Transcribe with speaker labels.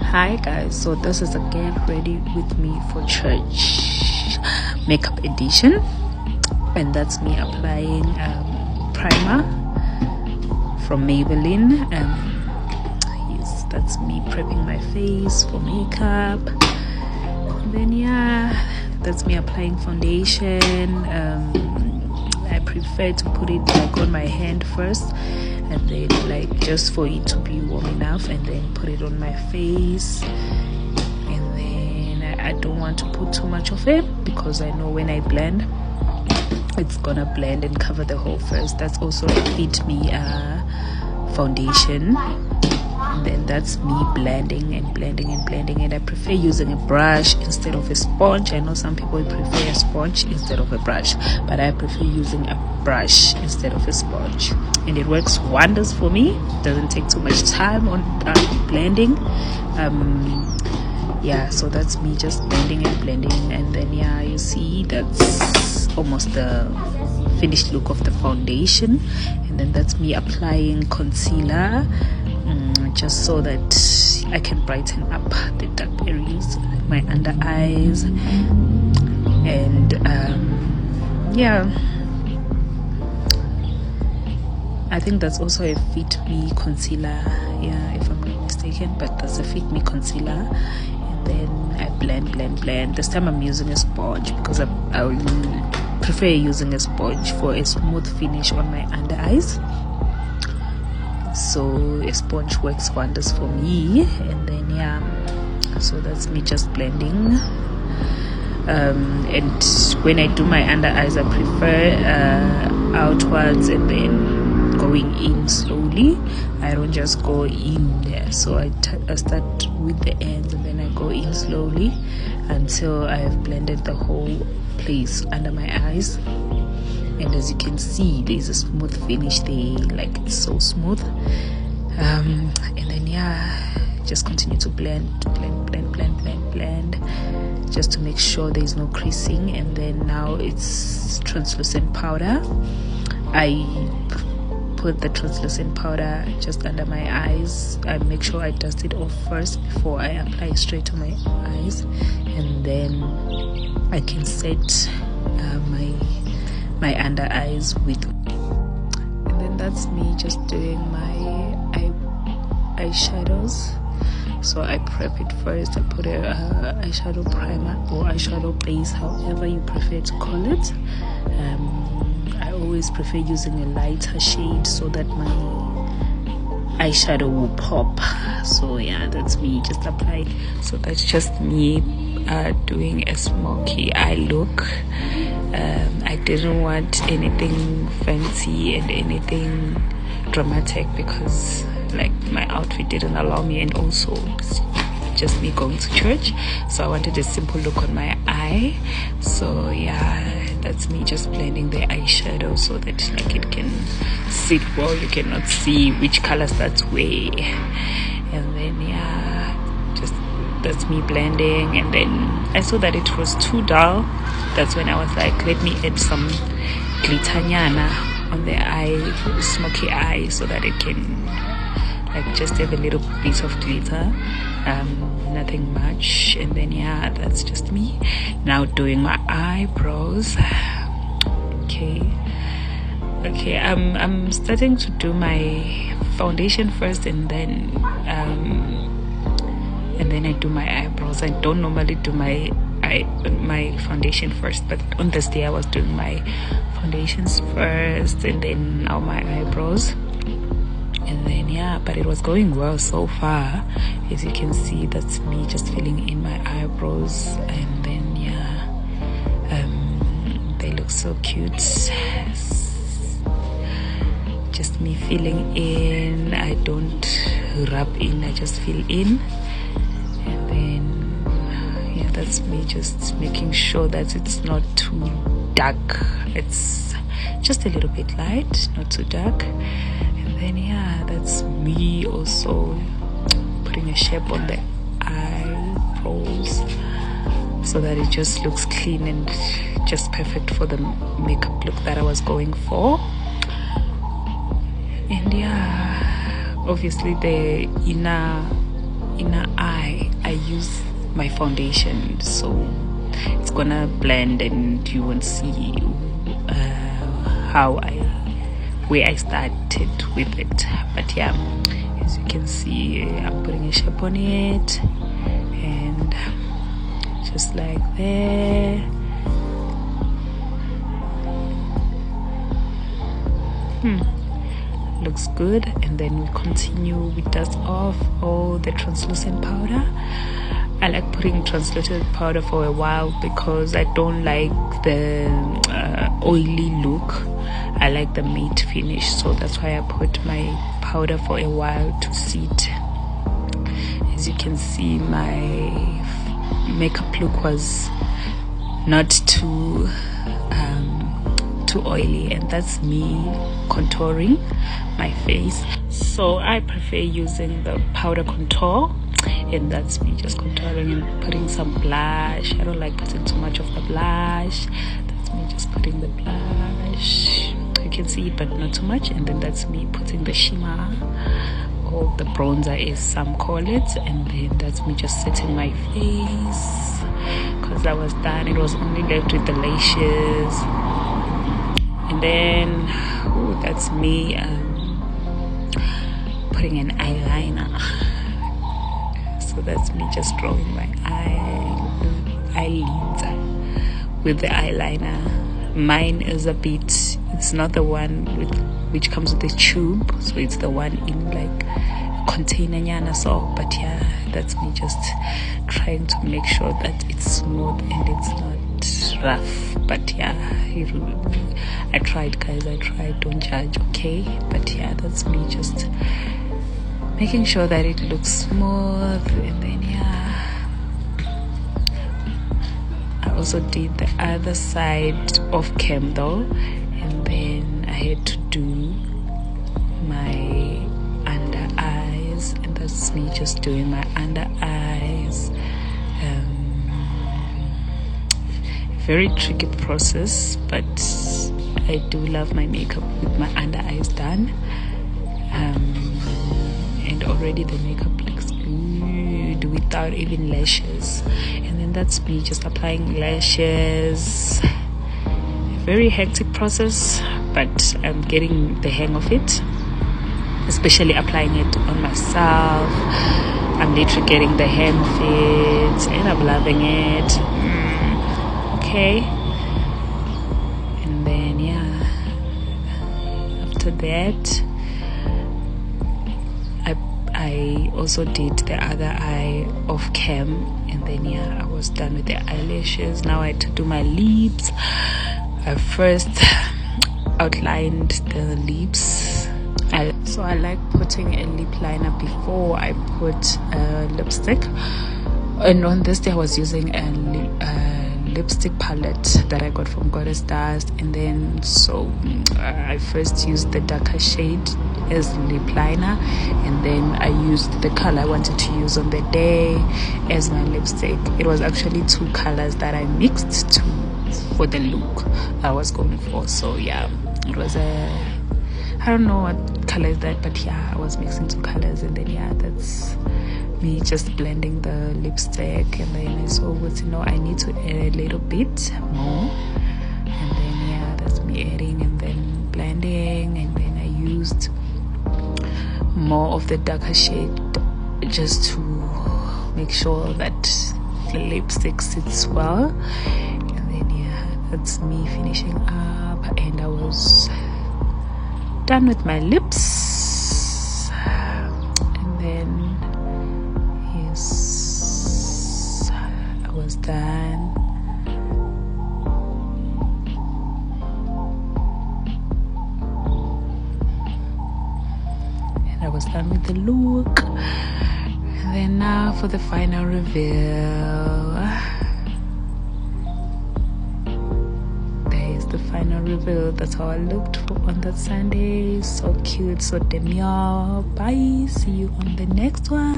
Speaker 1: Hi guys, so this is again ready with me for church makeup edition, and that's me applying primer from Maybelline. Yes, that's me prepping my face for makeup, and then that's me applying foundation. I prefer to put it like on my hand first, and then like just for it to be warm enough, and then put it on my face. And then I don't want to put too much of it because I know when I blend it's gonna blend and cover the whole face. That's also a Fit Me foundation. And then that's me blending, and I prefer using a brush instead of a sponge. I know some people prefer a sponge instead of a brush, but I prefer using a brush instead of a sponge, and it works wonders for me. Doesn't take too much time on blending. So that's me just blending, and then you see that's almost the finished look of the foundation. And then that's me applying concealer, just so that I can brighten up the dark areas, my under eyes. And I think that's also a Fit Me concealer, if I'm not mistaken, but that's a Fit Me concealer. And then I blend. This time I'm using a sponge because I will prefer using a sponge for a smooth finish on my under eyes. So a sponge works wonders for me. And then so that's me just blending. And when I do my under eyes, I prefer outwards and then going in slowly. I don't just go in there. So I start with the ends, and then I go in slowly until I have blended the whole place under my eyes. And as you can see, there's a smooth finish there, like it's so smooth. And then just continue to blend, just to make sure there's no creasing. And then now it's translucent powder. I put the translucent powder just under my eyes. I make sure I dust it off first before I apply it straight to my eyes, and then I can set my under eyes with. And then that's me just doing my eyeshadows. So I prep it first. I put a eyeshadow primer or eyeshadow base, however you prefer to call it. I always prefer using a lighter shade so that my eyeshadow will pop. So that's me just apply. So that's just me doing a smoky eye look. I didn't want anything fancy and anything dramatic because like my outfit didn't allow me, and also just me going to church, so I wanted a simple look on my eye. So that's me just blending the eyeshadow so that like it can sit well. You cannot see which colors that's where. And then just that's me blending. And then I saw that it was too dull. That's when I was like, let me add some glitternyana on the eye, smoky eye, so that it can like just have a little piece of glitter, nothing much. And then that's just me now doing my eyebrows. Okay, I'm starting to do my foundation first, and then I do my eyebrows. I don't normally do my foundation first, but on this day I was doing my foundations first, and then now my eyebrows. And then but it was going well so far. As you can see, that's me just filling in my eyebrows. And then they look so cute. Just me filling in. I don't rub in, I just fill in. And then that's me just making sure that it's not too dark. It's just a little bit light, not too dark. And then that's me also putting a shape on the eyebrows so that it just looks clean and just perfect for the makeup look that I was going for. And obviously the inner eye, I use my foundation, so it's gonna blend and you won't see where I started with it. But yeah, as you can see, I'm putting a shape on it, and just like there. Looks good. And then we continue, we dust off all the translucent powder. I like putting translucent powder for a while because I don't like the oily look. I like the matte finish, so that's why I put my powder for a while to sit. As you can see, my makeup look was not too oily, and that's me contouring my face. So I prefer using the powder contour, and that's me just contouring and putting some blush. I don't like putting too much of the blush. That's me just putting the blush. You can see it, but not too much. And then that's me putting the shimmer, or the bronzer as some call it. And then that's me just setting my face, because I was done. It was only left with the lashes. And then that's me putting an eyeliner. So that's me just drawing my eyelids with the eyeliner. Mine is it's not the one which comes with the tube, so it's the one in like a container nyana. So but yeah, that's me just trying to make sure that it's smooth and it's not rough. But yeah, I tried, guys, I tried, don't judge, okay? But yeah, that's me just making sure that it looks smooth. And then yeah, I also did the other side off cam though, and then I had to do my under eyes, and that's me just doing my under eyes. Very tricky process, but I do love my makeup with my under eyes done. And already the makeup looks good without even lashes. And then that's me just applying lashes. Very hectic process, but I'm getting the hang of it, especially applying it on myself. I'm literally getting the hang of it, and I'm loving it. Okay. And then yeah, after that I also did the other eye off cam, and then yeah, I was done with the eyelashes. Now I had to do my lips. I first outlined the lips. So I like putting a lip liner before I put a lipstick, and on this day I was using a lipstick palette that I got from Goddess Dust. And then so I first used the darker shade as lip liner, and then I used the color I wanted to use on the day as my lipstick. It was actually two colors that I mixed for the look I was going for. So yeah, it was I don't know what color is that, but yeah, I was mixing two colors. And then yeah, that's me just blending the lipstick. And then I saw I need to add a little bit more, and then yeah, that's me adding and then blending. And then I used more of the darker shade just to make sure that the lipstick sits well. And then yeah, that's me finishing up, and I was done with my lips. And then yes, I was done. And I was done with the look. And then now for the final reveal. There is the final reveal. That's how I looked on that Sunday. So cute, so demure. Bye. See you on the next one.